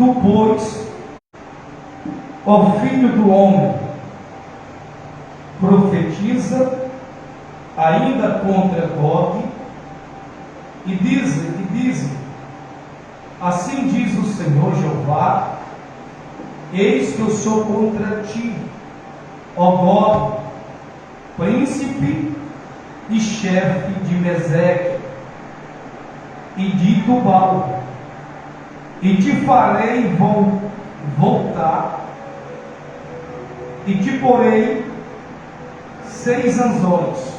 Tu, pois, ó Filho do homem, profetiza ainda contra Gog e diz: assim diz o Senhor Jeová: eis que eu sou contra ti, ó Gog, príncipe e chefe de Meseque e de Tubal, e te farei voltar, e te porei 6 anzóis,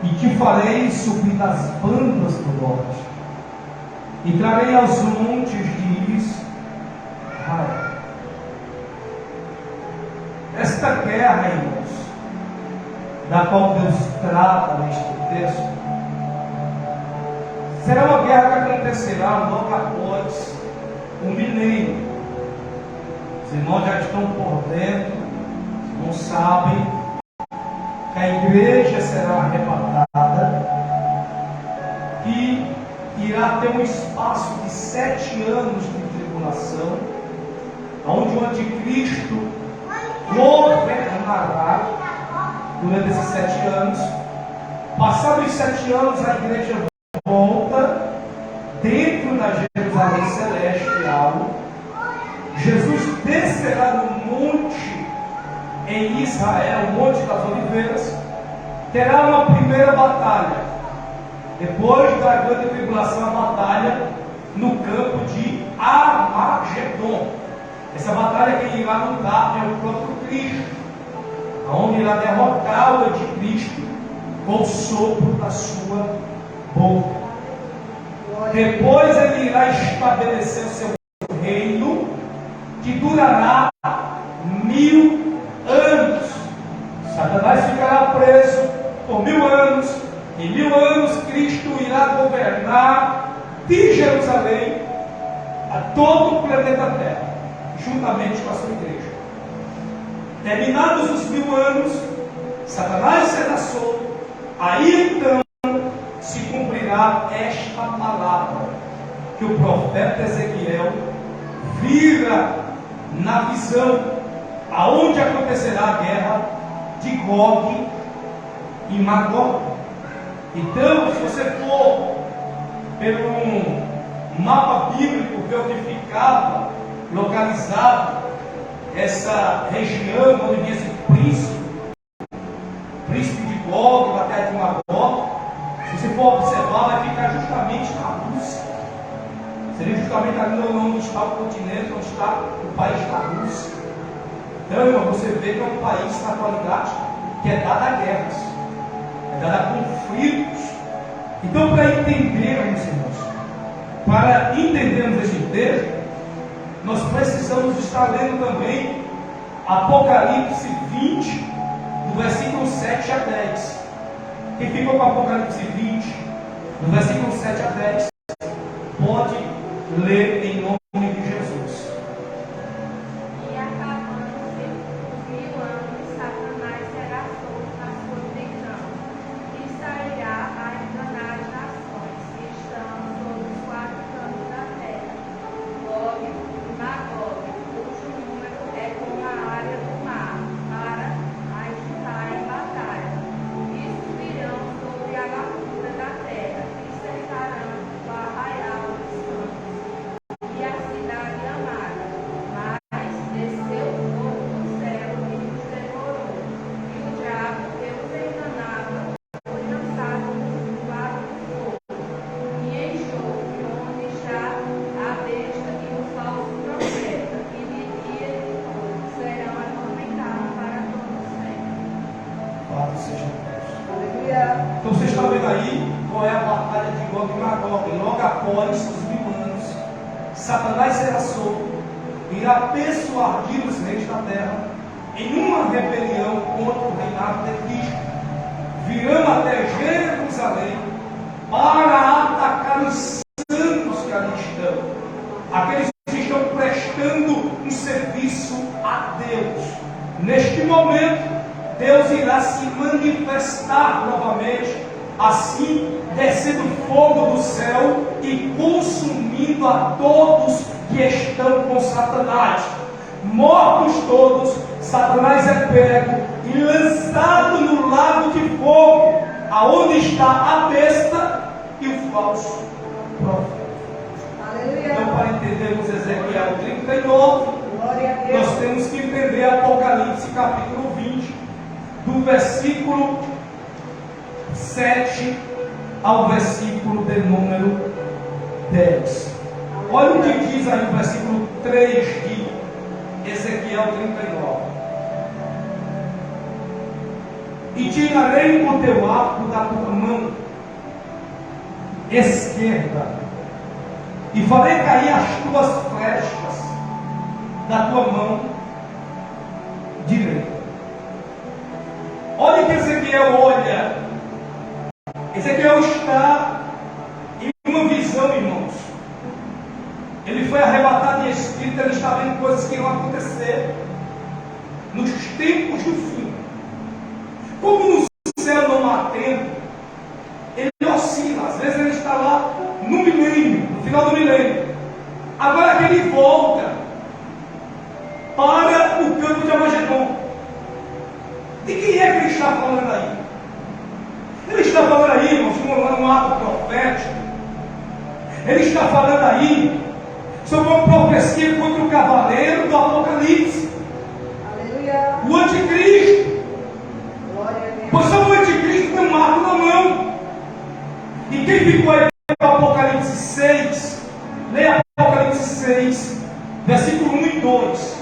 e te farei subir das bandas do norte, e trarei aos montes de Israel. Esta guerra, irmãos, da qual Deus trata neste texto, será uma guerra que acontecerá logo após o milênio. Os irmãos já estão por dentro, não sabem que a igreja será arrebatada, que irá ter um espaço de 7 anos de tribulação, onde o anticristo governará durante esses 7 anos. Passados os 7 anos, a igreja volta dentro da Jerusalém celestial. Jesus descerá no monte em Israel, o Monte das Oliveiras, terá uma primeira batalha. Depois da grande tribulação, a batalha no campo de Armagedon. Essa batalha quem irá lutar é o próprio Cristo, onde irá derrotar o anticristo com o sopro da sua boca. Depois ele irá estabelecer o seu reino, que durará 1000 anos. Satanás ficará preso por 1000 anos. Em 1000 anos Cristo irá governar de Jerusalém a todo o planeta Terra, juntamente com a sua igreja. Terminados os 1000 anos, Satanás será solto. Aí então se cumprirá esta palavra que o profeta Ezequiel vira na visão, aonde acontecerá a guerra de Gog e Magog. Então, se você for pelo mapa bíblico ver onde ficava localizado essa região onde vinha esse príncipe de Gog, batalha de Magog, se você for observar, vai ficar justamente na Rússia. Seria justamente ali onde está o continente, onde está o país da Rússia. Então, irmão, você vê que é um país na atualidade que é dado a guerras, é dado a conflitos. Então, para entendermos, irmãos, para entendermos esse texto, nós precisamos estar lendo também Apocalipse 20, do versículo 7 a 10. Quem ficou com Apocalipse 20, do versículo 7 a 10, pode ler em nome de Jesus. E acabando-se os 1000 anos, Satanás será solto na sua prisão, e sairá a enganar as nações que estão sobre os 4 cantos da terra, Gog e Magog, cujo número é como a área do mar, para agitar em batalha. E subirão sobre a largura da terra, e cercarão o arraial dos santos e a cidade amada. Mas desceu fogo do céu e os devorou. E o diabo que os enganava foi lançado no lago do fogo e enxofre, onde está a besta e o falso profeta, que de dia e de noite serão atormentados para todo sempre. Louvado seja Deus. Aleluia. Então vocês estão vendo aí qual é a batalha de Gog e Magog. Logo após os 1000 anos, Satanás será solto, irá persuadir os reis da terra em uma rebelião contra o reinado de Cristo. Virão até Jerusalém para atacar os santos que ali estão, aqueles que estão prestando um serviço a Deus. Neste momento, Deus irá se manifestar novamente, assim descendo fogo do céu e consumindo a todos que estão com Satanás. Mortos todos, Satanás é pego e lançado no lago de fogo, aonde está a besta e o falso profeta. Aleluia. Então, para entendermos Ezequiel 39, Glória a Deus. nós temos que entender Apocalipse capítulo 20, do versículo 7 ao versículo de número 10. Olha o que diz aí o versículo 3 de Ezequiel 39. E tirarei o teu arco da tua mão esquerda, e farei cair as tuas flechas da tua mão direita. Olha que Ezequiel olha. Ezequiel está em uma visão, irmãos. Ele foi arrebatado em espírito, ele está vendo coisas que iam acontecer nos tempos do fim. Como no céu não há tempo, ele oscila. Às vezes ele está lá no milênio, no final do milênio. Agora que ele volta para o campo de Armagedon. De quem é que ele está falando aí? Ele está falando aí, irmãos, num ato profético. Ele está falando aí sobre uma profecia contra o cavaleiro do Apocalipse. Aleluia. O anticristo. Glória a Deus. Pois só o anticristo tem um arco na mão. E quem ficou aí no Apocalipse 6, leia Apocalipse 6, versículo 1 e 2.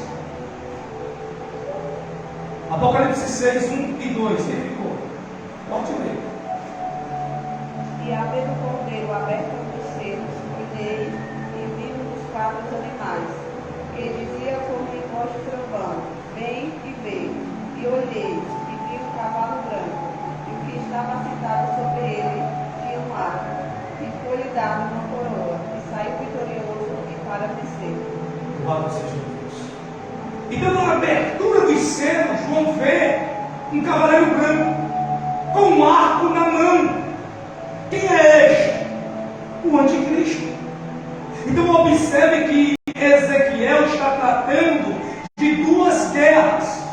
Apocalipse 6, 1 e 2. Quem ficou? Pode ler. E havendo o cordeiro aberto dos selos, olhei e vi um dos quatro animais, que dizia como em voz de trovão: vem e vê. E olhei e vi um cavalo branco, e o que estava sentado sobre ele tinha um arco, e foi-lhe dado uma coroa, e saiu vitorioso e para vencer. Louvado seja Deus. Então, na abertura dos selos, João vê um cavaleiro branco com um arco na mão. Quem é este? O anticristo. Então observe que Ezequiel está tratando de duas guerras,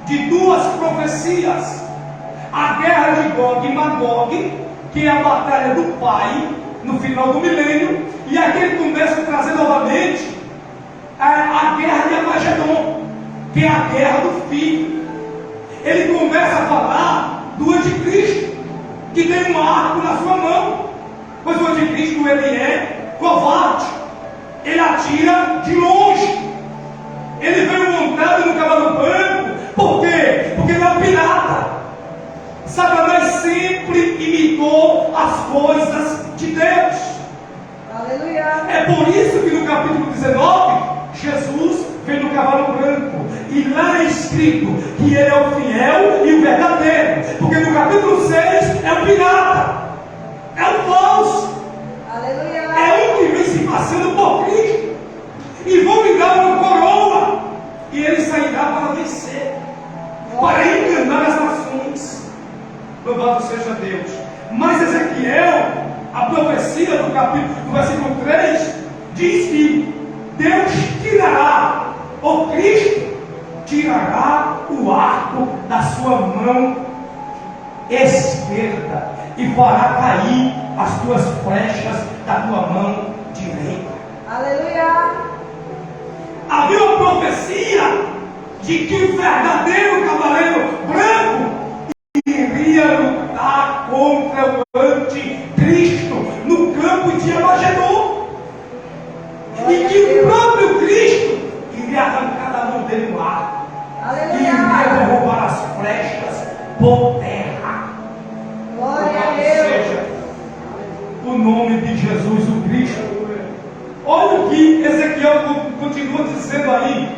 de duas profecias. A guerra de Gog e Magog, que é a batalha do Pai no final do milênio, e aqui ele começa a trazer novamente a guerra de Armagedon, que é a guerra do Filho. Ele começa a falar do anticristo, que tem um arco na sua mão. Pois o anticristo, ele é covarde. Ele atira de longe. Ele veio montado no cavalo branco. Por quê? Porque ele é um pirata. Satanás sempre imitou as coisas de Deus. Aleluia. É por isso que no capítulo 19, Jesus vem no cavalo branco. E lá é escrito que ele é o fiel e o verdadeiro. Porque no capítulo 6 é o pirata, é o falso, Aleluia. é um que vem se passando por Cristo. E vão lhe dar uma coroa, e ele sairá para vencer, para enganar as nações. Louvado seja Deus. Mas Ezequiel, a profecia do capítulo, do versículo 3, diz que Deus tirará, ou Cristo tirará o arco da sua mão esquerda e fará cair as tuas flechas da tua mão direita. Aleluia. Havia uma profecia de que o verdadeiro cavaleiro branco iria lutar contra o anticristo no campo de Armagedon, e que o próprio Cristo iria arrancar da mão dele o arco e iria Aleluia. derrubar as flechas por terra. Glória a Louvado Deus. seja o nome de Jesus o Cristo. Olha o que Ezequiel continua dizendo aí,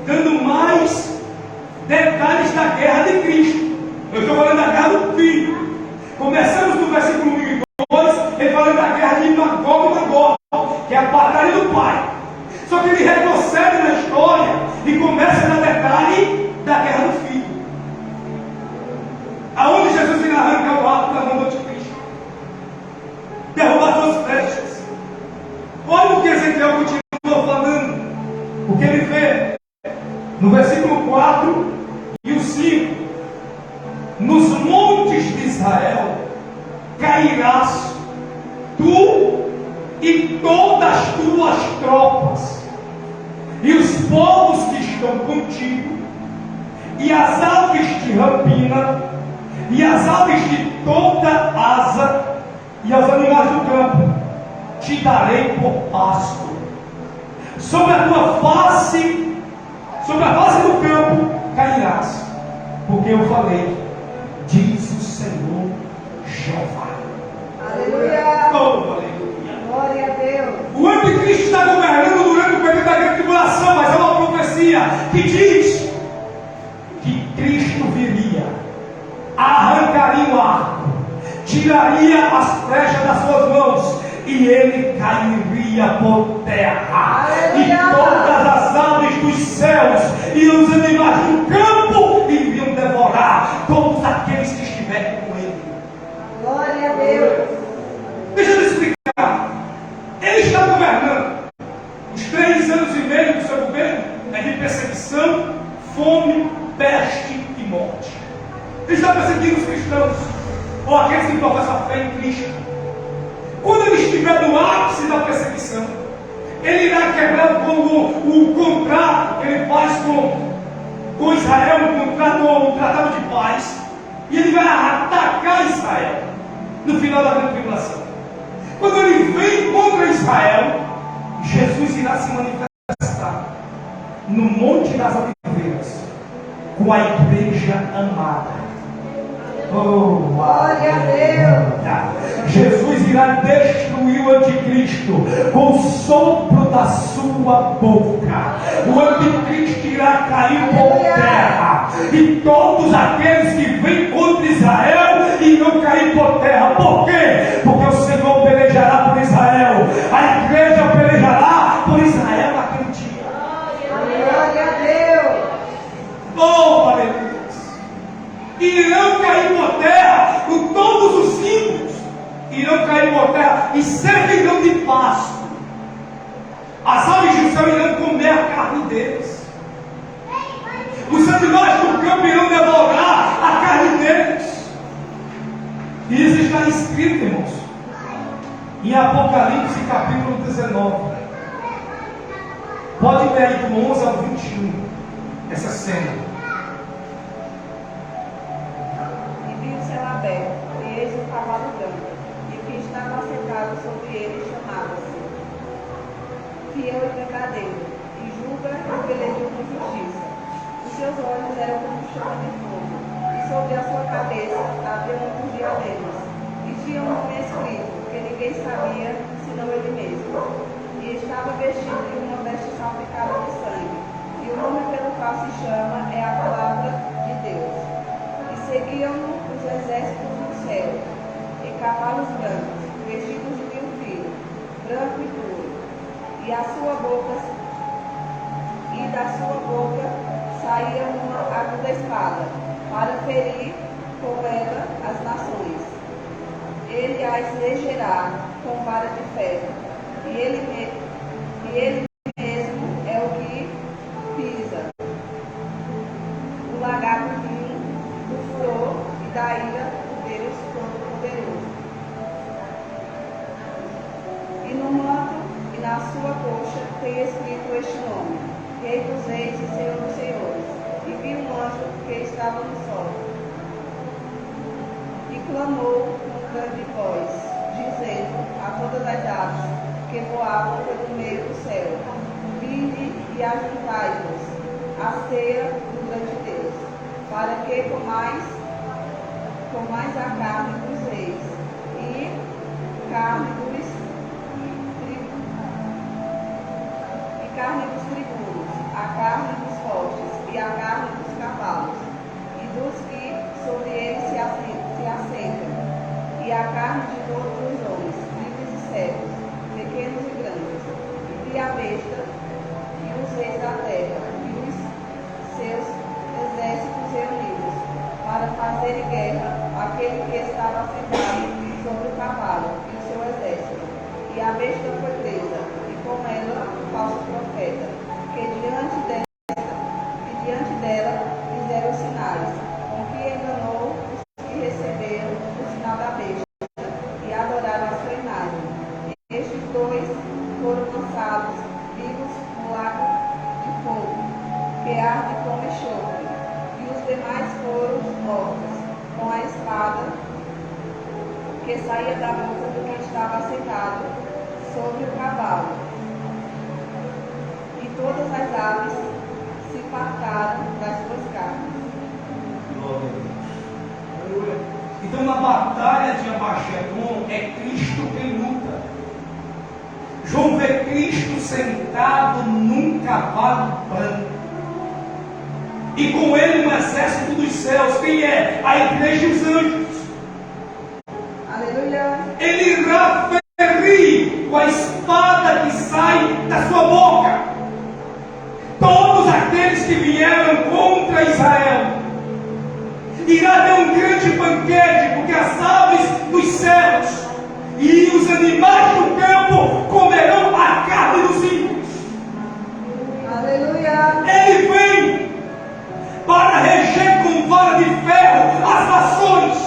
dando mais detalhes da guerra de Cristo. Eu estou falando da guerra do Filho. Começamos no versículo 1 e 2, ele falando da guerra de Magog e Magog, que é a batalha do Pai. Só que ele retrocede na história e começa no detalhe da guerra do Filho, aonde Jesus irá arrancar o arco da mão do anticristo, derrubar suas flechas. Olha o que Ezequiel continua falando, o que ele vê no versículo 4 e o 5: nos montes de Israel cairás, tu e todas as tuas tropas, e os povos que estão contigo, e as aves de rapina, e as aves de toda asa, e aos animais do campo te darei por pasto. Sobre a face do campo cairás, porque eu falei, diz o Senhor Jeová. Aleluia. Oh, aleluia. Glória a Deus. O anticristo está governando durante o período da grande tribulação, mas é uma profecia que diz que Cristo viria, arrancaria o arco, tiraria as flechas das suas mãos, e ele cairia por terra. Aleluia. E todas as aves dos céus e os animais do campo iriam devorar todos aqueles que estiverem com ele. Glória a Deus. Deixa eu explicar. Ele está governando. Os 3 anos e meio do seu governo é de perseguição, fome, peste e morte. Ele está perseguindo os cristãos, ou aqueles que professam a fé em Cristo. Quando ele estiver no ápice da perseguição, ele irá quebrar o contrato que ele faz com Israel, um tratado de paz, e ele vai atacar Israel no final da grande tribulação. Quando ele vem contra Israel, Jesus irá se manifestar no Monte das Oliveiras com a igreja amada. Oh, glória a Deus. Jesus irá destruir o anticristo com o sopro da sua boca. O anticristo irá cair por terra, e todos aqueles que vêm contra Israel irão cair por terra. Por quê? Porque o Senhor pelejará por Israel, a igreja pelejará por Israel naquele dia. Glória a Deus. Oh, aleluia. Irão cair por terra, com todos os ímpios irão cair por terra e servirão de pasto. As aves do céu irão comer a carne deles. Os animais do campo irão devorar a carne deles. E isso está escrito, irmãos, em Apocalipse capítulo 19. Pode ver aí do 11 ao 21 essa cena. Aberto, e eis um cavalo branco, e o que estava sentado sobre ele chamava-se Fiel e Verdadeiro, e julga e pelejou com justiça. Os seus olhos eram como chama de fogo, e sobre a sua cabeça havia muitos diademas, e tinha um nome escrito, que ninguém sabia, senão ele mesmo. E estava vestido de uma veste salpicada de sangue, e o nome pelo qual se chama é a Palavra de Deus. E seguiam-no os exércitos do céu, e cavalos brancos, vestidos de um fio, branco e puro, e da sua boca saía uma aguda espada, para ferir com ela as nações. Ele as regerá com vara de ferro, e ele mesmo é o que pisa o lagarto do furor e da ira do Deus Todo-Poderoso. E no manto e na sua coxa tem escrito este nome: Rei dos Reis e Senhor dos Senhores. E vi um anjo que estava no sol, e clamou com grande voz, dizendo a todas as aves que voavam pelo meio do céu: vinde e ajuntai-vos à ceia do grande Deus, para que comais a carne dos reis, e carne dos tribunos, a carne dos fortes, e a carne dos cavalos, e dos que sobre eles se assentam, e a carne de todos os homens, livres e servos, pequenos e grandes, e a besta, e os reis da terra, e os seus exércitos reunidos, para fazerem guerra àquele que estava sentado sobre o cavalo, e o seu exército. E a besta foi presa, e com foram lançados vivos no lago de fogo, que arde como enxofre, e os demais foram mortos com a espada que saía da boca do que estava sentado sobre o cavalo. E todas as aves se fartaram das suas carnes. Glória a Deus. Então, na batalha de Armagedon, é Cristo quem luta. João vê Cristo sentado num cavalo branco. E com ele um exército dos céus. Quem é? A igreja e os anjos. Aleluia. Ele irá ferir com a espada que sai da sua boca todos aqueles que vieram contra Israel. Irá ter um grande banquete, porque as aves dos céus e os animais do campo comerão a carne dos ímpios. Aleluia. Ele vem para reger com vara de ferro as nações,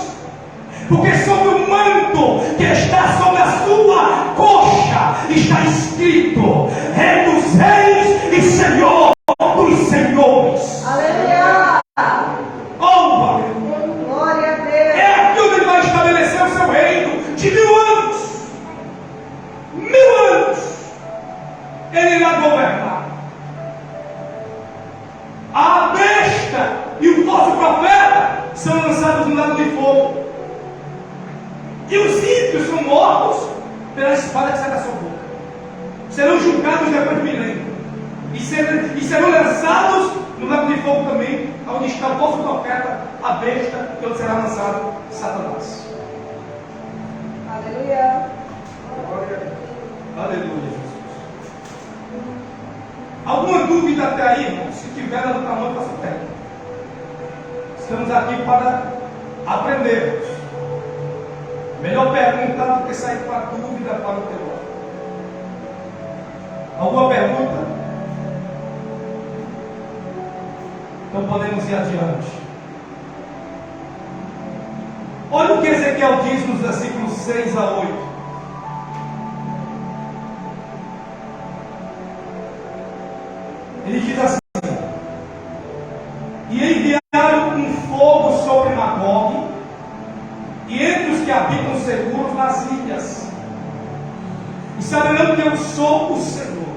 porque sobre o manto que está sobre a sua coxa está escrito: Rei dos reis e Senhor dos senhores. Aleluia. Opa! Glória a Deus. É aqui onde ele vai estabelecer o seu reino de 1000 anos. 1000 anos ele irá governar. A besta e o falso profeta são lançados no lago de fogo. E os ímpios são mortos pela espada que sai da sua boca. Serão julgados depois do milênio. E serão lançados no lago de fogo também, onde está o falso profeta, a besta, e onde será lançado Satanás. Aleluia. Aleluia, Jesus. Alguma dúvida até aí, irmão? Se tiver, levanta a mão e faça pé. Estamos aqui para aprendermos. Melhor perguntar do que sair com a dúvida para o teu lado. Alguma pergunta? Então podemos ir adiante. Olha o que Ezequiel diz nos versículos 6 a 8. Ele diz assim: E enviaram um fogo sobre Magog, e entre os que habitam seguros nas ilhas, e saberão que eu sou o Senhor,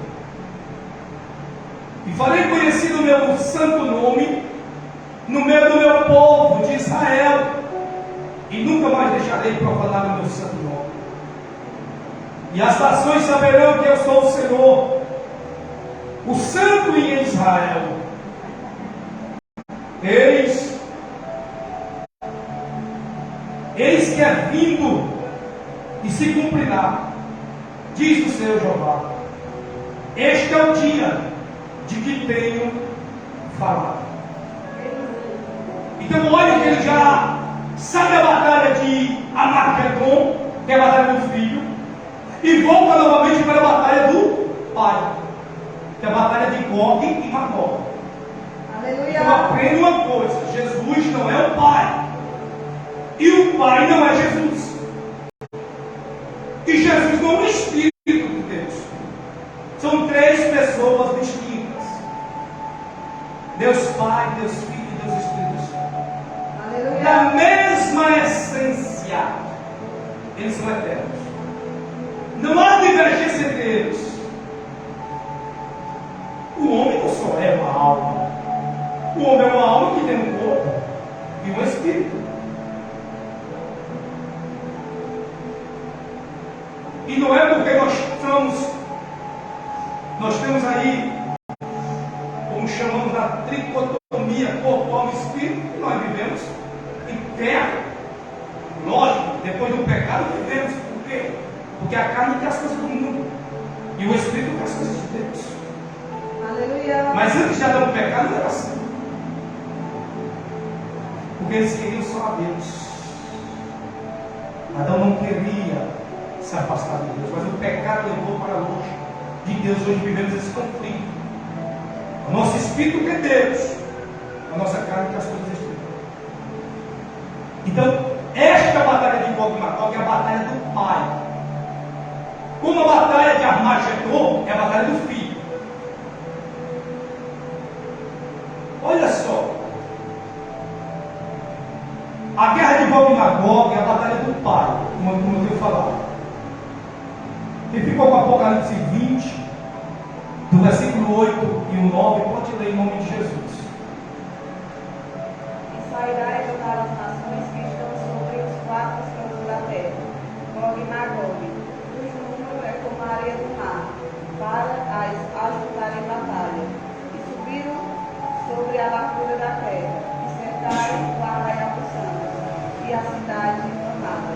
e farei conhecido o meu santo nome no meio do meu povo de Israel, e nunca mais deixarei profanar o meu santo nome. E as nações saberão que eu sou o Senhor, o santo em Israel. Eis que é vindo e se cumprirá, diz o Senhor Jeová. Este é o dia de que tenho falado. Então olha que ele já sai da batalha de Armagedon, que é a batalha do filho, e volta novamente para a batalha do pai, que é a batalha de Gog e Magog. Aleluia. Então aprenda uma coisa: Jesus não é o pai, e o pai não é Jesus, e Jesus não é o Espírito de Deus. São três pessoas distintas: Deus Pai, Deus Filho e Deus Espírito Santo. Aleluia. Da mesma essência, eles são eternos. Não há divergência entre eles. O homem não só é uma alma. O homem é uma alma que tem um corpo e um espírito. E não é porque nós temos aí, como chamamos a tricotomia corpo, alma e espírito, que nós vivemos em terra. Lógico, depois do pecado vivemos. Por quê? Porque a carne quer as coisas do mundo e o espírito quer as coisas de Deus. Aleluia. Mas antes de Adão pecar, não era assim. Porque eles queriam só a Deus. Adão não queria se afastar de Deus, mas o pecado levou para longe de Deus. Hoje vivemos esse conflito. O nosso espírito quer Deus, a nossa carne quer as coisas espirituais. Então, esta batalha de Gog e Magog é a batalha do Pai. Como a batalha de Armagedon Magog é a batalha do pai, como eu tenho falado. Quem ficou com Apocalipse 20, do versículo 8 e o 9, pode ler em nome de Jesus. E sairá e juntará as nações que estão sobre os quatro cantos da terra, Gog e Magog, cujo número é como a areia do mar, para as ajuntar em batalha. E subiram sobre a largura da terra, e cercaram o arraial dos santos, e a cidade amada.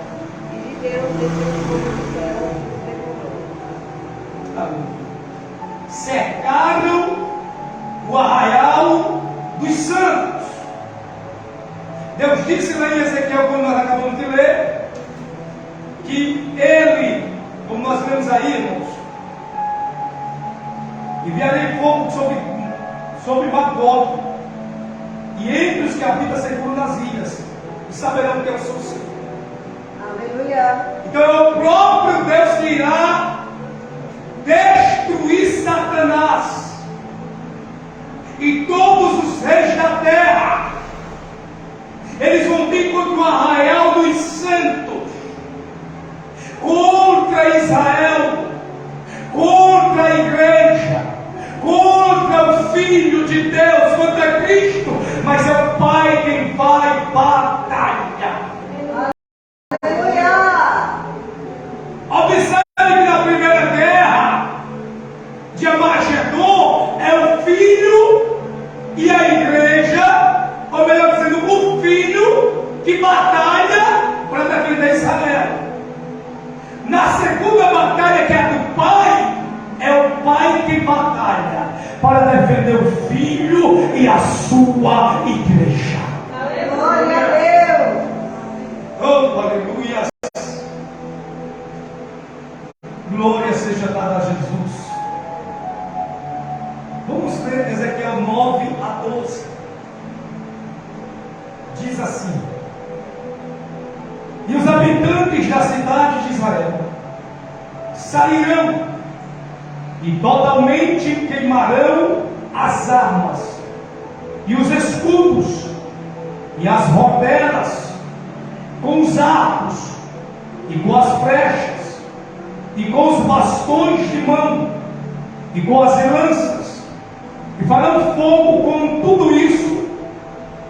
E de Deus desceu fogo do céu e os devorou. Cercaram o arraial dos santos. Deus disse lá em Ezequiel, quando nós acabamos de ler, que ele, como nós lemos aí, irmãos, enviarei fogo sobre Magog, e entre os que habitam seguro nas ilhas, e saberão que eu sou o Senhor. Aleluia. Então é o próprio Deus que irá destruir Satanás e todos os reis da terra. Eles vão vir contra o arraial dos santos, contra Israel, contra a igreja, contra o Filho de Deus, contra Cristo. Mas é o Pai quem vai batalhar. Aleluia. Observe que na primeira guerra de Armagedon é o Filho e a igreja, ou melhor dizendo, o Filho que batalha para defender Israel. Na segunda batalha, que é a do Pai, é o Pai que batalha para defender o Filho e a sua igreja. Glória a Deus. Oh, aleluia! Glória seja dada a Jesus. Vamos ler Ezequiel 9 a 12. Diz assim: e os habitantes da cidade de Israel sairão e totalmente queimarão as armas e os escudos e as rodelas, com os arcos e com as flechas e com os bastões de mão e com as lanças, e farão fogo com tudo isso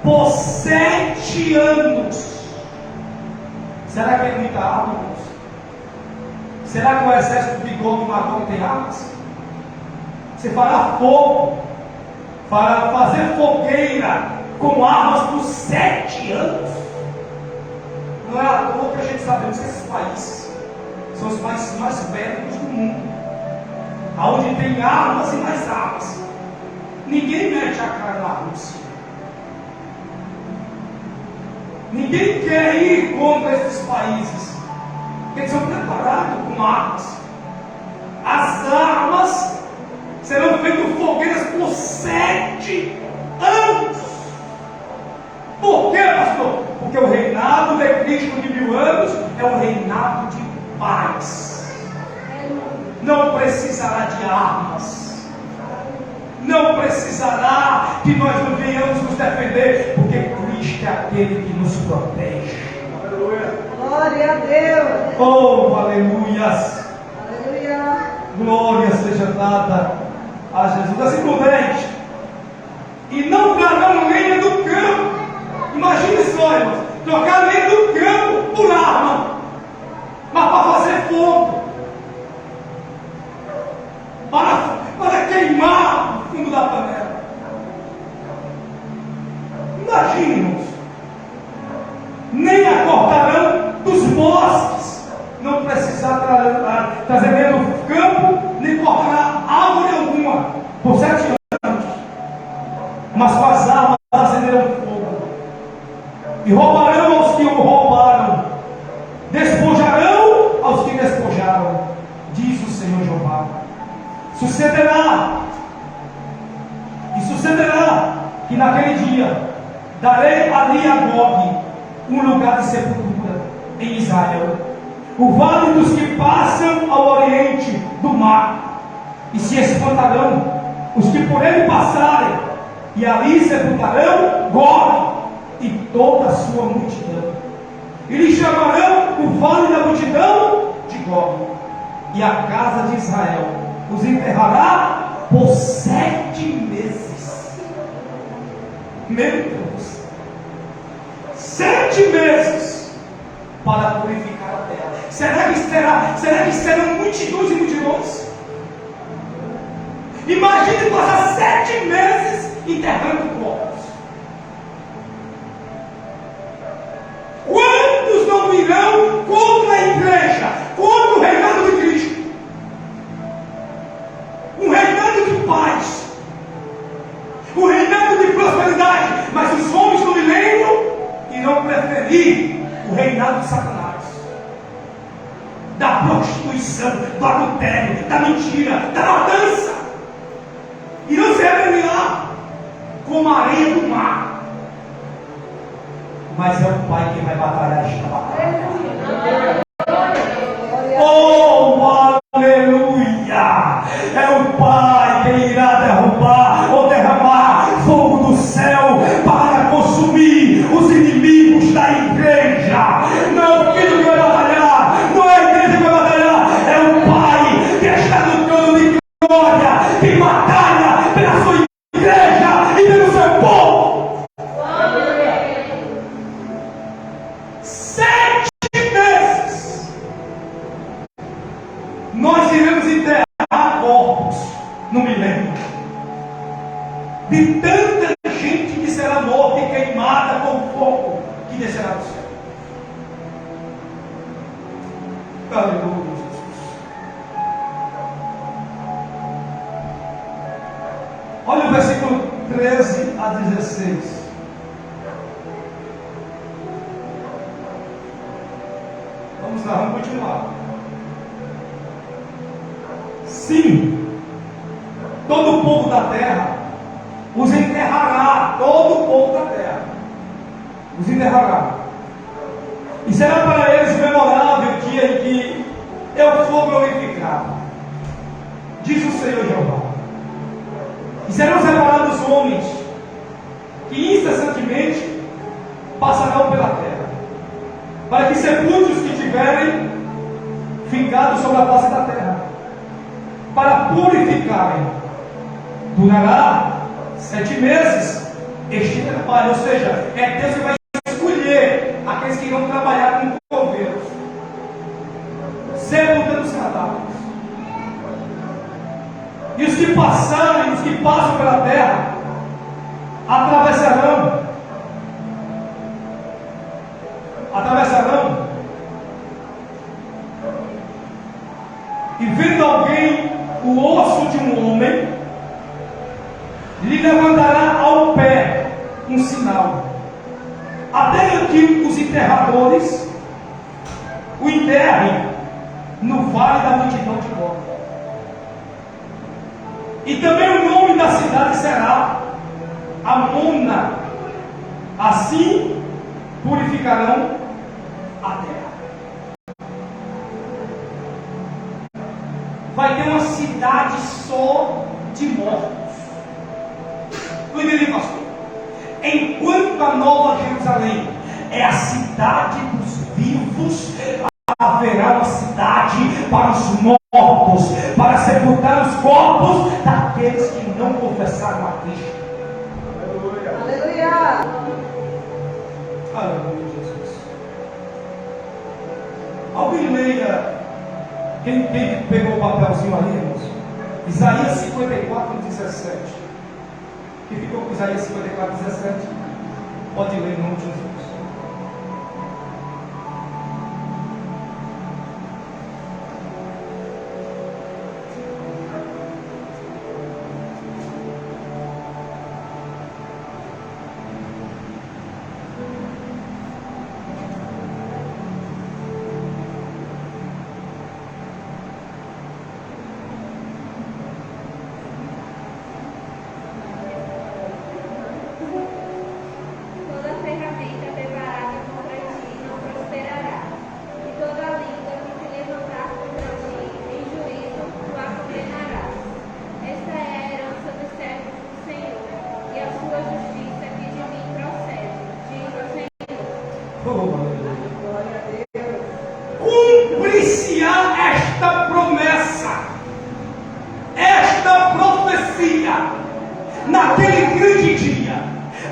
por 7 anos. Será que é muita arma, irmãos? Será que o exército de Gog e Magog tem armas? Você fará fogo, para fazer fogueira com armas por 7 anos. Não é à toa que a gente sabemos que esses países são os países mais bélicos do mundo, aonde tem armas e mais armas. Ninguém mete a cara na Rússia. Ninguém quer ir contra esses países, porque eles são preparados com armas. As armas serão feitas fogueiras por 7 anos. Por quê, pastor? Porque o reinado de Cristo de 1000 anos é um reinado de paz. Não precisará de armas. Não precisará que nós não venhamos nos defender, porque Cristo é aquele que nos protege. Aleluia. Glória a Deus. Oh, aleluias. Aleluia. Glória seja dada a Jesus. Versículo 10. E não trarão lenha do campo. Imagine só, irmãos, trocar lenha do campo por arma, mas para fazer fogo, para queimar o fundo da panela. Imagine, irmãos, nem acortarão dos bosques, não precisar trazer lenha do campo, nem cortará árvore alguma por 7 anos, mas com as armas acenderão fogo. E roubarão aos que o roubaram, despojarão aos que despojaram, diz o Senhor Jeová. Sucederá que naquele dia darei ali a Gog um lugar de sepultura em Israel, o vale dos que passam ao oriente do mar, e se espantarão os que por ele passarem, e ali sepultarão Gog e toda a sua multidão. E lhe chamarão o vale da multidão de Gog. E a casa de Israel os enterrará por 7 meses. Meu Deus! 7 meses para purificar a terra. Será que serão multidões e multidões? Imagine passar 7 meses enterrando corpos. Quantos não virão contra a igreja, contra o reinado de Cristo? Um reinado de paz, um reinado de prosperidade, mas os homens do milênio irão preferir o reinado de Satanás, da prostituição, do adultério, da mentira, da matança. Irão se rebeliar como a areia do mar. Mas é o Pai quem vai batalhar esta batalha. Oh, aleluia! É o Pai quem irá derrubar ou derramar fogo do céu para consumir os inimigos da igreja. Não é o filho que vai batalhar, não é a igreja que vai batalhar, é o Pai que está no trono de glória, que batalha pela sua igreja e pelo seu povo. 7 meses nós iremos enterrar corpos no milênio, de tanta gente que será morta e queimada com fogo que descerá do céu. Aleluia, Jesus. Olha o versículo 13 a 16. Vamos lá, vamos continuar. Sim, todo o povo da terra os enterrará, todo o povo da terra os enterrará. E será para eles memorável o dia em que eu for glorificado, diz o Senhor Jeová. E serão separados homens que incessantemente passarão pela terra, para que sepulte os que tiverem ficado sobre a face da terra, para purificarem. Durará 7 meses este trabalho, ou seja, é Deus que vai escolher aqueles que irão trabalhar com coveiros, sepultando os cadáveres. E os que passarem, os que passam pela terra, atravessarão, e vendo alguém o osso de um homem, lhe levantará ao pé um sinal, até que os enterradores o enterrem no vale da multidão de Gog. E também o nome da cidade será Amona. Assim purificarão a terra. Vai ter uma cidade só de mortos. Tu entendeu, pastor? Enquanto a Nova Jerusalém é a cidade dos vivos, haverá uma cidade para os mortos, para sepultar os corpos daqueles que não confessaram a Cristo. Aleluia! Aleluia, Jesus. Alguém leia, quem pegou o papelzinho ali, irmãos? Isaías 54, 17. Quem ficou com Isaías 54, 17? Pode ler em nome de Jesus. Toda ferramenta profecia. Naquele grande dia,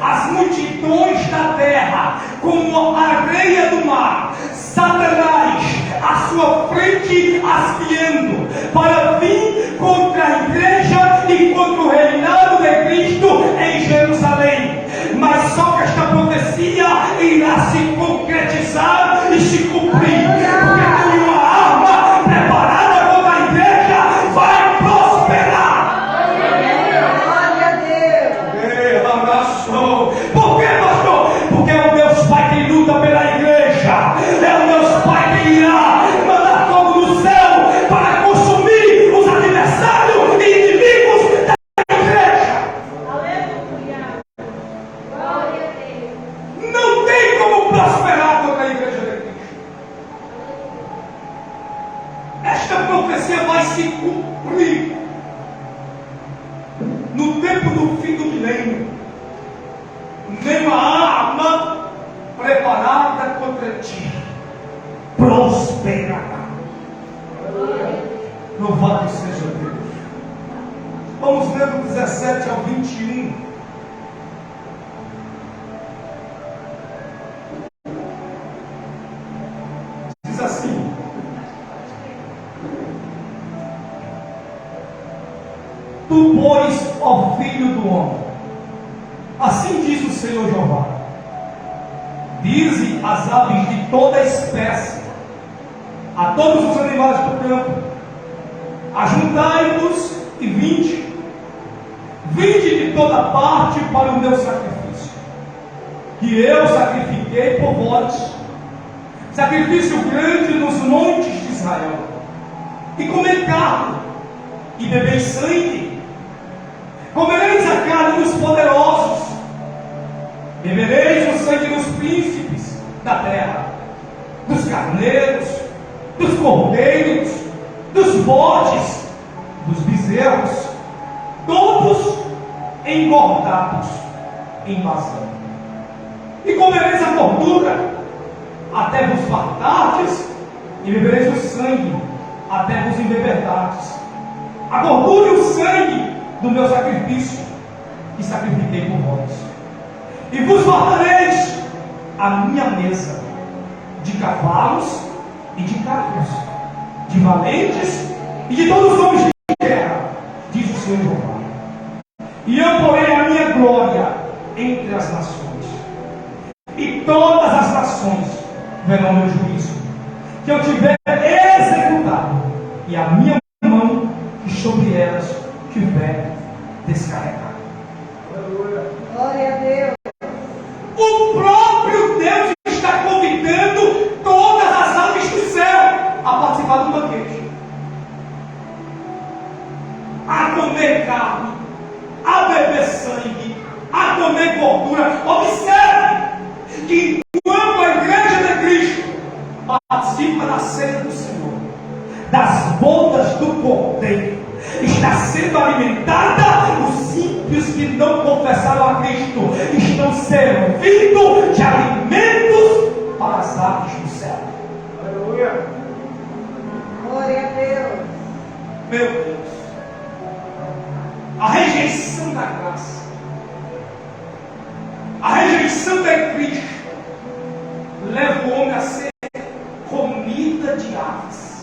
as multidões da terra, como a areia do mar, Satanás à sua frente asfiando, para vir contra a igreja e contra o reinado de Cristo em Jerusalém. Mas só que esta profecia irá se concretizar e se cumprir, porque nenhuma arma preparada contra a igreja vai prosperar. Glória a Deus. Por que, pastor? Porque é o Deus Pai que luta pela igreja, é o Deus Pai que irá mandar fogo do céu para consumir os adversários e inimigos da igreja. Aleluia. Glória a Deus. Não tem como prosperar contra a igreja de Cristo. Esta profecia vai se cumprir no tempo do fim do milênio. Nenhuma arma preparada contra ti prosperará. Louvado seja Deus. Vamos ler do 17 ao 21. Diz assim: Tu, pois, ó filho do homem, assim diz o Senhor Jeová: dize às aves de toda espécie, a todos os animais do campo: ajuntai-vos e vinde de toda parte para o meu sacrifício, que eu sacrifiquei por vós, sacrifício grande nos montes de Israel. E comei carne, e bebei sangue. Comereis a carne dos poderosos, bebereis o sangue dos príncipes da terra, dos carneiros, dos cordeiros, dos bodes, dos bezerros, todos engordados em Bazã. E comereis a gordura, até vos fartardes, e bebereis o sangue, até vos embeberdardes. A gordura e o sangue do meu sacrifício, que sacrifiquei por vós. E vos fartareis a minha mesa de cavalos e de carros, de valentes e de todos os homens de guerra, diz o Senhor Jeová. E eu porei a minha glória entre as nações, e todas as nações verão meu juízo, que eu tiver executado, e a minha mão que sobre elas tiver descarregado. Glória a Deus. O próprio Deus está convidando todas as aves do céu a participar do banquete, a comer carne, a beber sangue, a comer gordura. Observe que enquanto a igreja de Cristo participa da ceia do Senhor, das bodas do Cordeiro, está sendo alimentada. Os ímpios que não confessaram a Cristo estão servindo de alimentos para as aves do céu. Aleluia. Glória a Deus. Meu Deus, a rejeição da graça, a rejeição de Cristo leva o homem a ser comida de aves,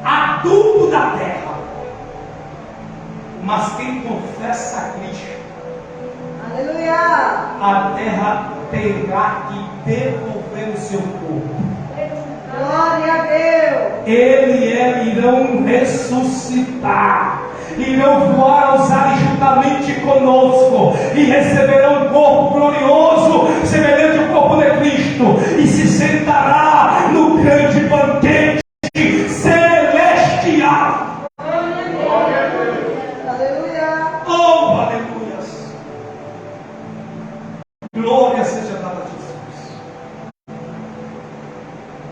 adubo da terra. Mas quem confessa a Cristo, Aleluia. a terra terá que devolver o seu corpo. Glória a Deus. Ele e ela irão ressuscitar, irão voar aos ares juntamente conosco e receberão um corpo glorioso, semelhante ao corpo de Cristo, e se sentará no grande banquete celestial. Aleluia. Oh, aleluias! Glória seja dada a Jesus.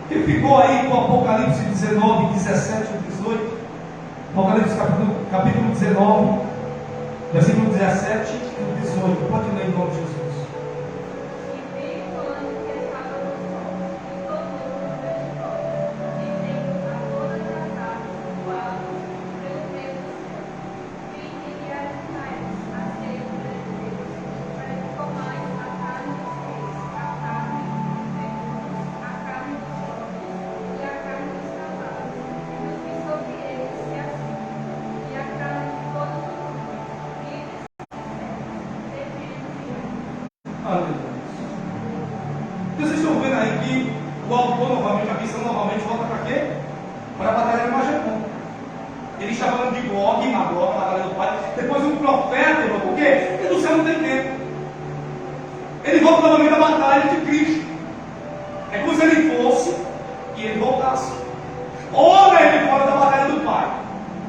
Que ficou aí com Apocalipse 19, 17 e 18. Apocalipse capítulo 19, versículo 17 e 18. Pode ler em nome de Jesus. Dizendo a todas as aves, pelo menos Cristo está falando de Gog e Magog, na batalha do Pai. Depois um profeta, irmão, por quê? Porque no céu não tem tempo. Ele volta novamente à batalha de Cristo. É como se ele fosse e ele voltasse. Ora ele fora da batalha do Pai,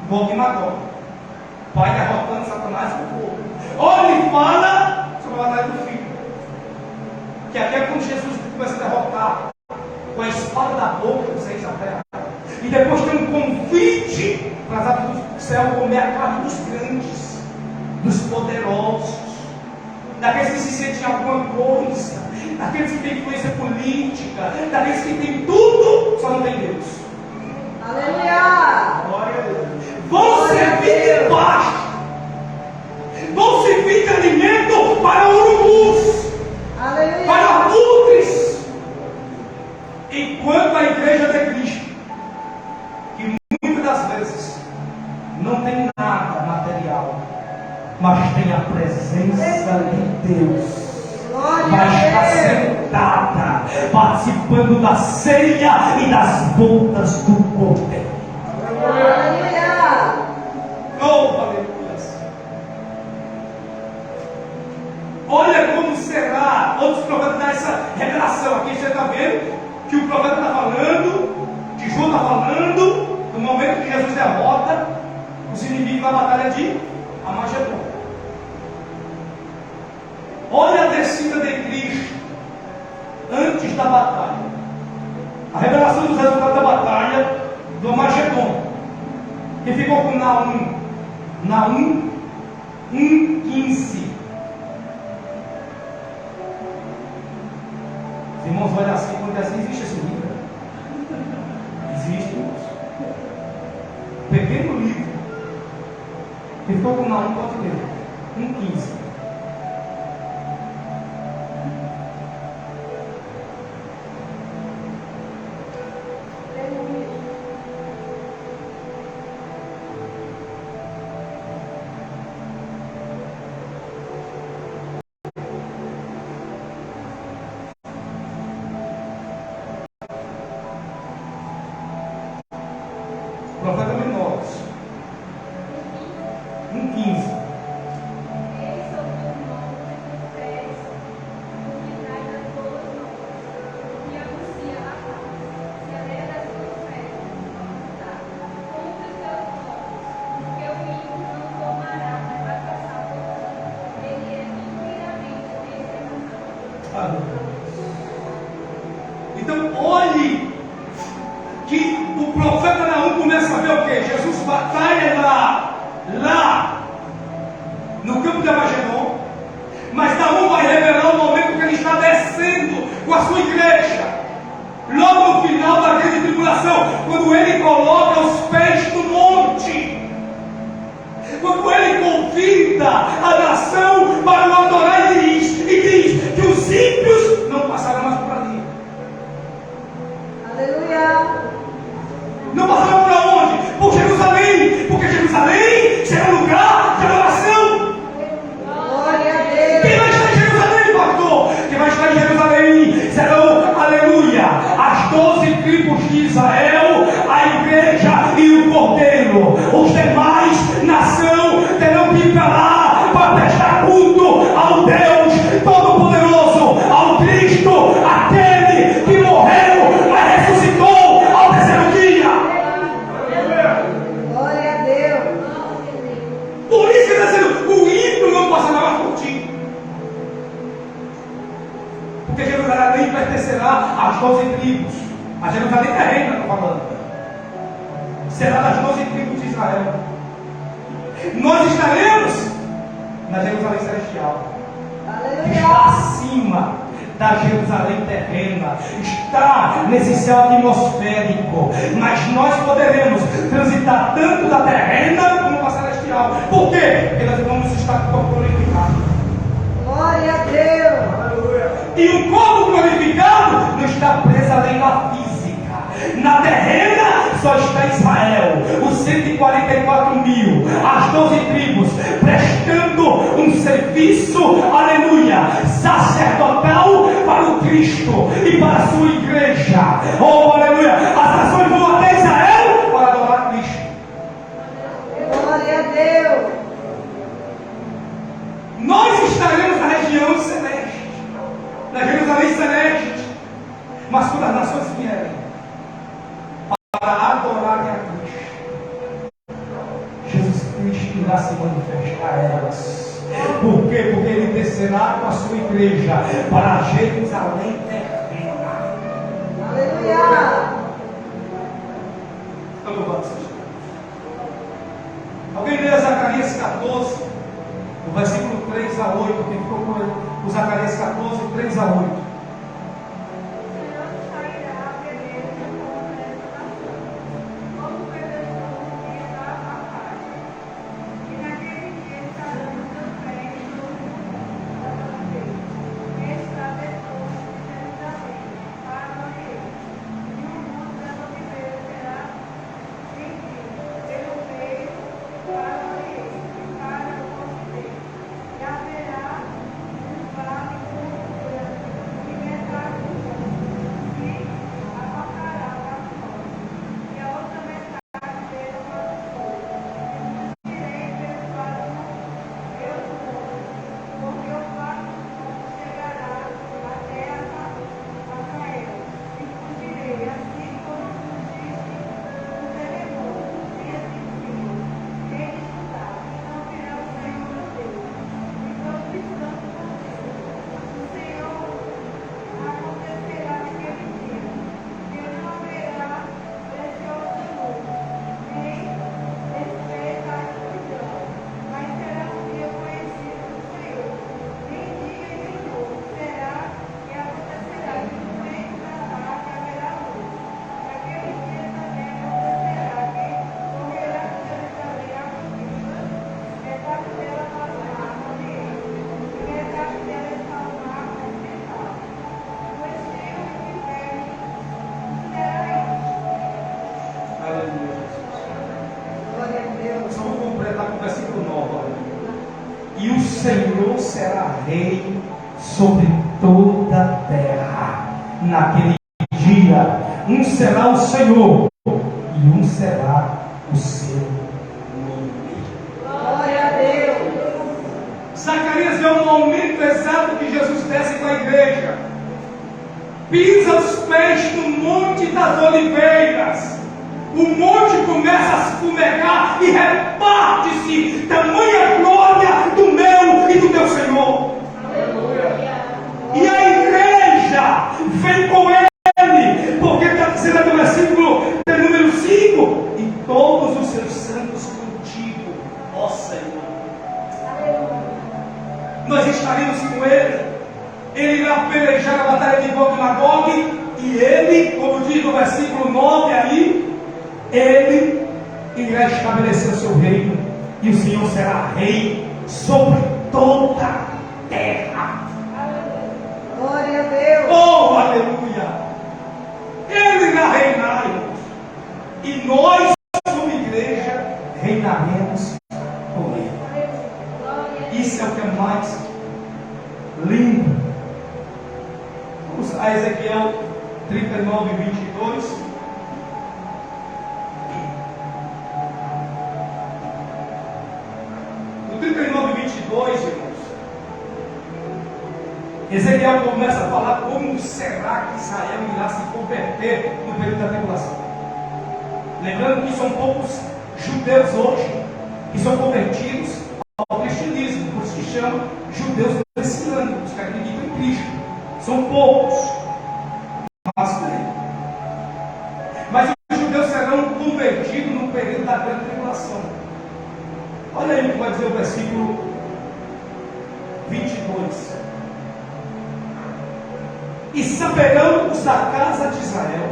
Gog e Magog. Pai derrotando Satanás e o povo. Ora ele fala sobre a batalha do Filho. Que aqui é quando Jesus começa a derrotar com a espada da boca dos reis da terra. E depois tem um convite para as aves do céu comer a carne dos grandes, dos poderosos, daqueles que se sentem alguma coisa, daqueles que têm influência política, daqueles que têm tudo, só não tem Deus. Aleluia! Glória a Deus. Vão servir de pasto, vão servir de alimento para urubus, Aleluia! para abutres. Enquanto a igreja de Cristo, que muitas das vezes não tem nada material, mas tem a presença de Deus, vai estar sentada, participando da ceia e das bodas do Cordeiro. Aleluia! Oh, aleluia! Olha como será. Outros profetas dão essa revelação. Aqui você está vendo que o profeta está falando, que João está falando, no momento que Jesus derrota os inimigos na batalha de Armagedon. Olha a descida de Cristo antes da batalha. A revelação dos resultados da batalha do Armagedon, que ficou com Naum 1:15. Os irmãos olham assim, quando assim, existe esse livro? Existe, irmãos. Pequeno livro que ficou com Naum, pode ler, 1:15. Profeta Menores 1:15. Ele sobre o monte dos pés, o que traz as boas novas, o que anuncia a paz, se alegra das suas festas, cumpre os seus votos, porque o ímpio não tomará, mas vai passar por tudo. Ele é inteiramente desgraçado. Então, olhe que o profeta Naum começa a ver o que? Jesus batalha lá no campo de Armagedon, mas Naum vai revelar o momento que ele está descendo com a sua igreja, logo no final da grande tribulação, quando ele coloca os pés no monte, quando ele convida a nação para o adorar e diz que os ímpios não passarão mais por ali. Aleluia! Não passarão por onde? Por Jerusalém, porque Jerusalém será um lugar de adoração. Glória a Deus! Quem vai estar em Jerusalém, pastor? Quem vai estar em Jerusalém serão, aleluia, as 12 tribos de Israel, a igreja e o cordeiro. Os demais nação terão que ir para lá para prestar culto ao Deus Todo-Poderoso, ao Cristo, aquele que morreu, mas ressuscitou ao terceiro dia. Glória a Deus! Por isso que ele está dizendo, o ímpio não passará mais por ti. Porque Jerusalém pertencerá às 12 tribos. A Jerusalém terrena, estou falando. Será das 12 tribos de Israel. Nós estaremos na Jerusalém celestial. Está Aleluia! acima da Jerusalém terrena, está nesse céu atmosférico, mas nós poderemos transitar tanto da terrena como da celestial. Por quê? Porque nós vamos estar com o corpo glorificado. Glória a Deus! E o corpo glorificado não está preso à lei da física. Na terrena só está Israel, os 144 mil, as 12 tribos, prestando um serviço, aleluia, sacerdotal para o Cristo e para a sua igreja. Oh, aleluia! As nações vão até Israel para adorar Cristo. Cristo irá se manifestar a elas. Por quê? Porque ele descerá com a sua igreja para Jerusalém terrena. Aleluia! Então, louvado seja Deus. Alguém lê Zacarias 14, o versículo 3 a 8, quem ficou com ele? O Zacarias 14, 3 a 8. E o Senhor será rei sobre toda a terra. Naquele dia, um será o Senhor e um será o seu nome. Glória a Deus! Zacarias vê um momento exato que Jesus desce com a igreja, pisa os pés no Monte das Oliveiras. O monte começa a se fumegar e reparte-se tamanha glória do meu e do teu Senhor. Aleluia. E a igreja vem com ele, porque está dizendo aqui no versículo número 5: e todos os seus santos contigo, ó Senhor. Aleluia. Nós estaremos com ele. Ele irá pelejar a batalha de Gog e Magog, e ele, como diz no versículo 9 aí, ele irá estabelecer o seu reino, e o Senhor será rei sobre toda a terra. Glória a Deus! Oh, aleluia! Ele irá reinar, irmãos, e nós, como igreja, reinaremos com ele. Isso é o que é mais lindo. Vamos a Ezequiel 39, 22. No 39, 22, irmãos, Ezequiel começa a falar como será que Israel irá se converter no período da tribulação. Lembrando que são poucos judeus hoje que são convertidos ao cristianismo, por isso que chamam judeus messiânicos, que acreditam em Cristo. São poucos, mas os judeus serão convertidos no período da grande tribulação. Olha aí o que vai dizer o versículo 22. E saberão os da casa de Israel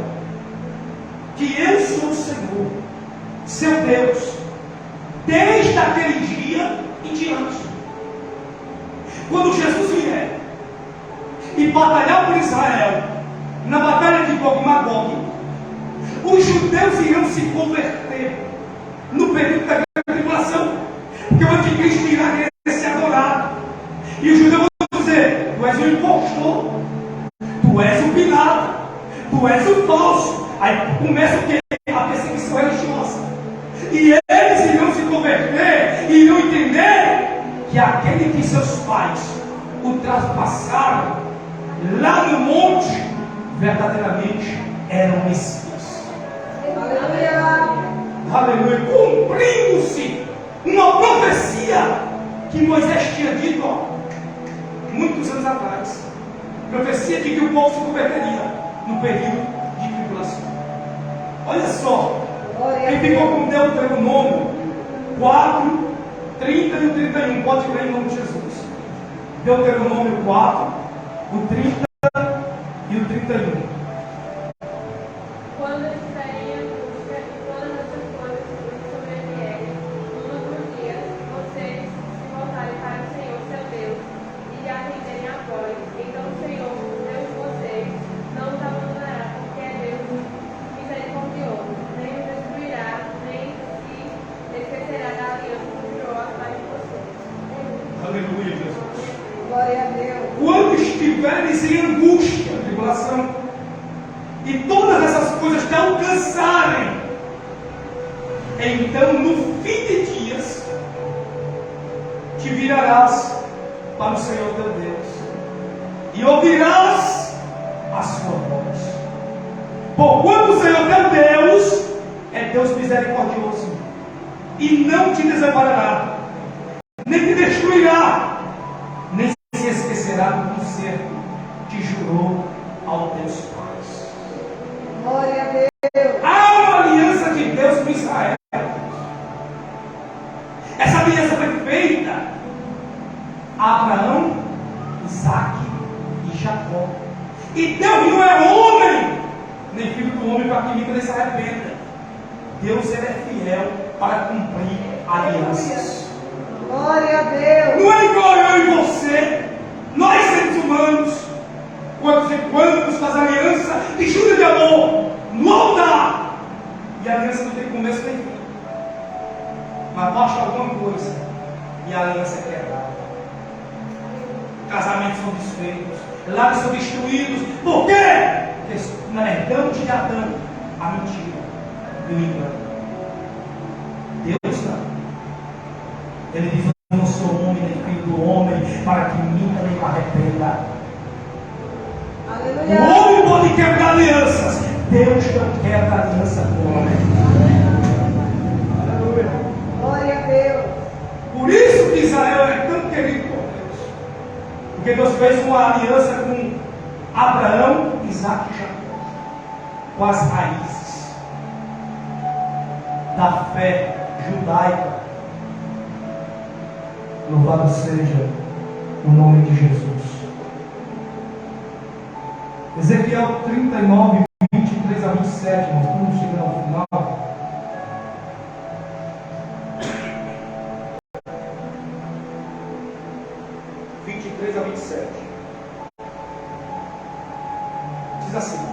que eu sou o Senhor, seu Deus, desde aquele dia em diante. Quando Jesus vier e batalhar por Israel, na batalha de Gog e Magog, os judeus irão se converter no período da grande tribulação, porque o anticristo irá querer ser adorado, e os judeus vão dizer: tu és o impostor, tu és o Pilato, tu és o falso. Aí começa o que? A perseguição religiosa, e eles irão se converter e irão entender que aquele que seus pais o traspassaram lá no monte, verdadeiramente era o Messias. Aleluia! Aleluia! Cumprindo-se uma que Moisés tinha dito, muitos anos atrás. Profecia de que o povo se converteria no período de tribulação. Olha só, quem ficou com Deuteronômio 4, 30 e o 31, pode ler em nome de Jesus. Deuteronômio 4, o 30 e o 31. Quando estiverem em angústia e todas essas coisas vos sobrevierem, nos últimos dias, vocês se voltarem para o Senhor seu Deus e lhe atenderem a voz, então o Senhor, Deus de vocês, não os abandonará, porque é Deus misericordioso, nem os destruirá, nem se esquecerá da aliança que jurou a paz de vocês. Aleluia, Jesus. Glória a Deus. Quando estiveres em angústia, tribulação, e todas essas coisas te alcançarem, então no fim de dias te virarás para o Senhor teu Deus e ouvirás a sua voz. Porquanto o Senhor teu Deus é Deus misericordioso e não te desamparará, nem te destruirá, nem se esquecerá do conserto que jurou aos teus pais. Glória a Deus. Há uma aliança de Deus com Israel. Essa aliança foi feita a Abraão, Isaac e Jacó. E Deus não é homem, nem filho do homem, para que ninguém se arrependa. Deus ele é fiel para cumprir alianças. Glória a Deus. Não é igual eu e você, nós seres humanos, quantos e quantos faz aliança de jura de amor, não dá, e a aliança não tem começo nem fim, mas basta alguma coisa e a aliança é quebrada, casamentos são desfeitos, lares são destruídos. Por quê? Porque nós herdamos de Adão a mentira e o engano. Deus não, ele diz: eu não sou homem nem filho do homem para que minta nem me arrependa. O Aleluia. homem pode quebrar alianças, Deus não quebra aliança com o homem. Aleluia. Glória a Deus. Por isso que Israel é tão querido por Deus, porque Deus fez uma aliança com Abraão, Isaac e Jacó, com as raízes da fé judaica. Louvado seja o nome de Jesus. Ezequiel 39, 23 a 27, nós estamos chegando ao final. A 27 diz assim: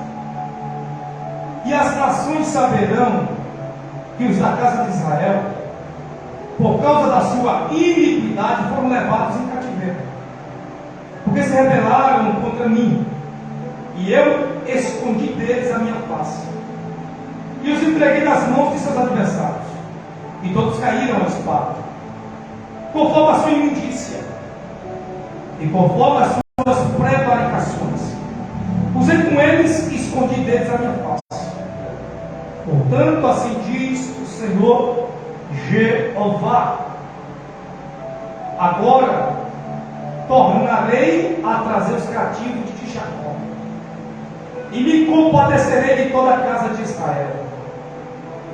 e as nações saberão que os da casa de Israel, por causa da sua iniquidade, foram levados em cativeiro, porque se rebelaram contra mim, e eu escondi deles a minha face, e os entreguei nas mãos de seus adversários, e todos caíram à espada, conforme a sua imundícia e conforme as suas prevaricações. Usei com eles e escondi deles a minha face. Portanto, assim diz o Senhor Jeová: agora tornarei a trazer os cativos de Jacó, e me compadecerei de toda a casa de Israel.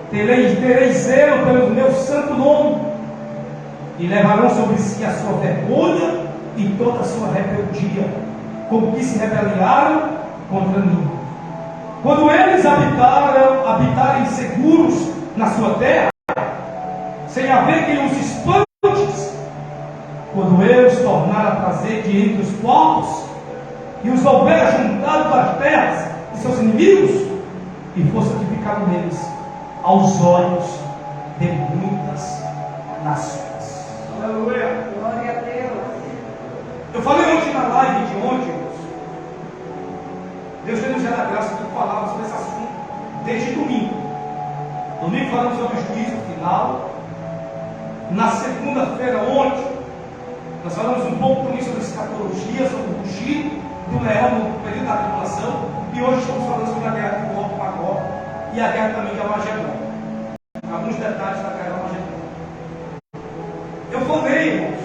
Terei zelo pelo meu santo nome, e levarão sobre si a sua vergonha e toda a sua rebeldia, como que se rebelaram contra mim. Quando eles habitarem seguros na sua terra, sem haver quem os espante, quando eu os tornar a trazer de entre os povos, e os houver ajuntado das terras de seus inimigos, e for santificado neles aos olhos de muitas nações. Aleluia. Glória a Deus. Eu falei ontem na live de ontem, irmãos. Deus tem nos dado a graça de falar sobre esse assunto desde domingo. Domingo falamos sobre o juízo final. Na segunda-feira, ontem, nós falamos um pouco também sobre escatologia, sobre o rugido do leão no período da tribulação. E hoje estamos falando sobre a guerra de Gog e Magog e a guerra também de Armagedon. Alguns detalhes da guerra de Armagedon. Eu falei, irmãos,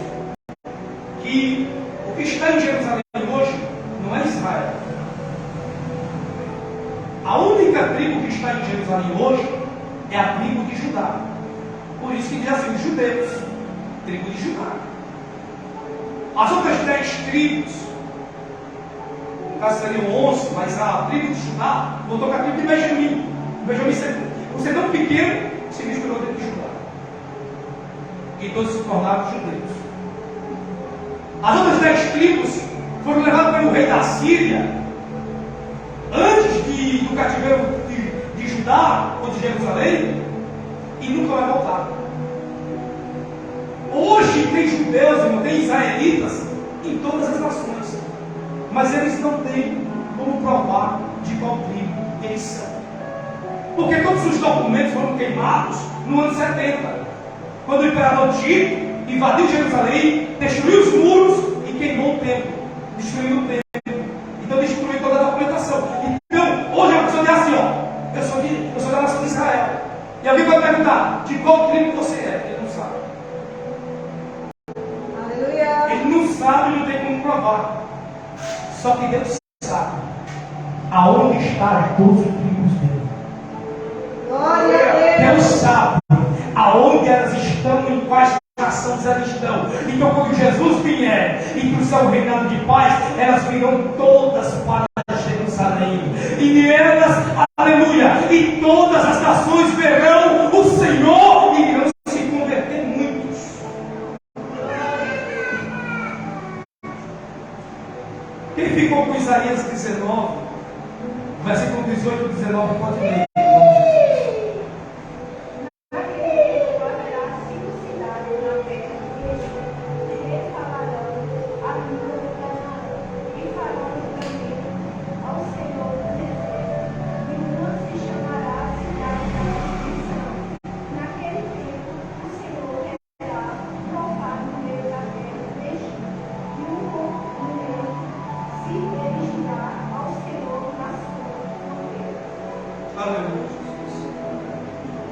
assim, os judeus, tribo de Judá. As outras 10 tribos, no caso seriam 11, mas a tribo de Judá voltou com a tribo de Benjamim. Benjamim, por ser tão pequeno, se misturou dentro de Judá. E todos se tornaram judeus. As outras 10 tribos foram levadas pelo rei da Síria, antes do cativeiro de Judá ou de Jerusalém, e nunca mais voltaram. Hoje tem judeus, irmão, tem israelitas em todas as nações, mas eles não têm como provar de qual tribo eles são, porque todos os documentos foram queimados no ano 70, quando o imperador Tito invadiu Jerusalém, destruiu os muros e queimou o templo, destruiu o templo, então destruiu toda a documentação. Então, hoje a pessoa diz assim, ó, eu sou da nação de Israel, e alguém vai perguntar, de qual tribo você é? Ele não sabe. Aleluia. Ele não sabe, não tem como provar. Só que Deus sabe aonde está as 12 tribos dele. Glória a Deus. Deus sabe aonde elas estão, em quais nações elas estão. Então, quando Jesus vier e trouxer o reinado de paz, elas virão todas para Jerusalém. E nelas, aleluia, e todas as nações verão o Senhor e irão se converter muitos. Quem ficou com Isaías 19, versículo 18 e 19, pode ler.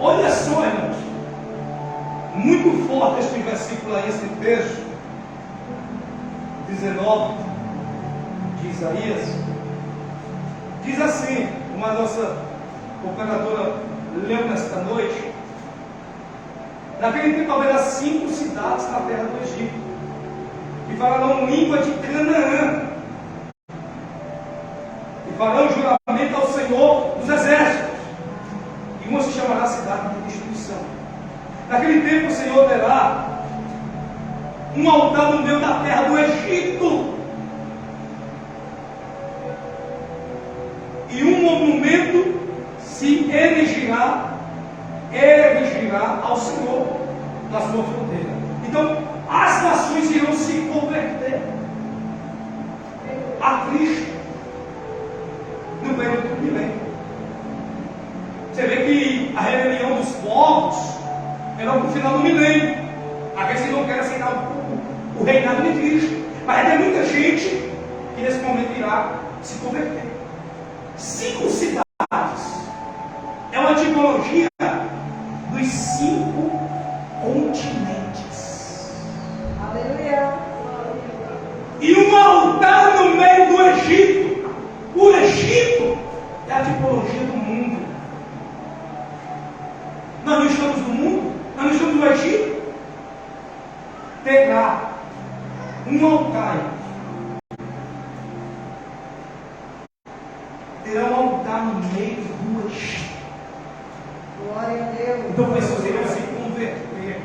Olha só, irmãos, muito forte este versículo aí, esse texto 19 de Isaías. Diz assim, uma nossa operadora leu nesta noite: naquele tempo haverá 5 cidades na terra do Egito, que falarão língua de Canaã, e farão juramento ao Senhor dos exércitos. E uma se chamará cidade de destruição. Naquele tempo o Senhor terá um altar no meio da terra do Egito, e um monumento se erigirá ao Senhor na sua fronteira. Então as nações irão se converter a Cristo no período do milênio. Você vê que a rebelião dos povos era no final do milênio. Aqueles que não querem aceitar o reinado de Cristo. Mas tem muita gente que nesse momento irá se converter. 5 cidades é uma tipologia dos 5 continentes. Aleluia. E um altar no meio do Egito. O Egito é a tipologia do mundo. Nós não estamos no mundo, nós não estamos no Egito. Terá um altar. Terá um altar no meio do Egito. Glória a Deus. Então pessoas irão se converter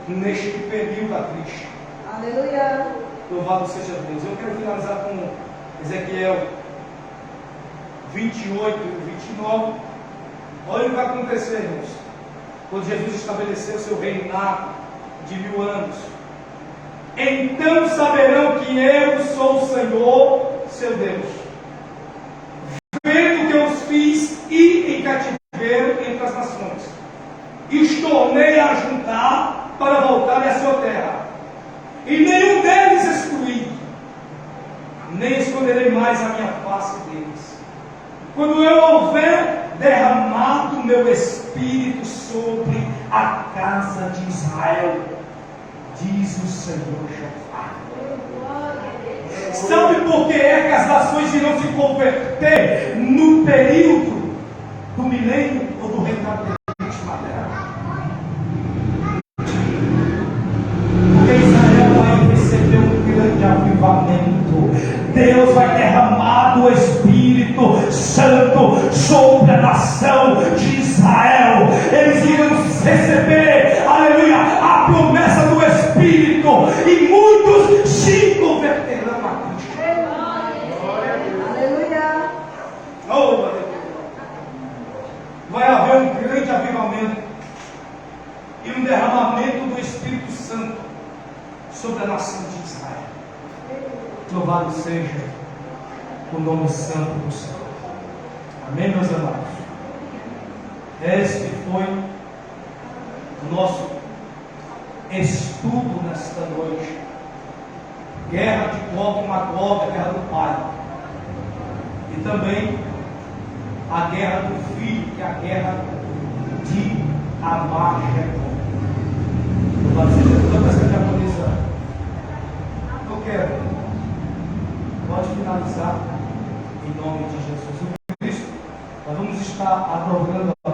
neste período a Cristo. Aleluia. Louvado seja Deus. Eu quero finalizar com Ezequiel 28 e 29. Olha o que vai acontecer, irmãos, quando Jesus estabeleceu o seu reinado de 1000 anos. Então saberão que eu sou o Senhor, seu Deus, vendo que eu os fiz ir em cativeiro entre as nações, e os tornei a juntar para voltarem à sua terra, e nenhum deles excluí, nem esconderei mais a minha face deles, quando eu houver derramado meu espírito sobre a casa de Israel, diz o Senhor Jeová. Sabe por que é que as nações irão se converter no período do milênio ou do reinado de Cristo na terra? do Espírito Santo sobre a nação de Israel. Eles iriam receber, aleluia, a promessa do Espírito, e muitos se converterão a Cristo. Aleluia. Oh, aleluia. Vai haver um grande avivamento e um derramamento do Espírito Santo sobre a nação de Israel. Louvado seja o nome santo do Senhor. Amém, meus amados? Este foi o nosso estudo nesta noite. Guerra de Gog e Magog, a guerra do pai. E também a guerra do filho, que é a guerra de Amagedon. Louvado seja Deus. Vamos essa japonesa. Eu quero. Pode finalizar em nome de Jesus Cristo. Nós vamos estar adorando a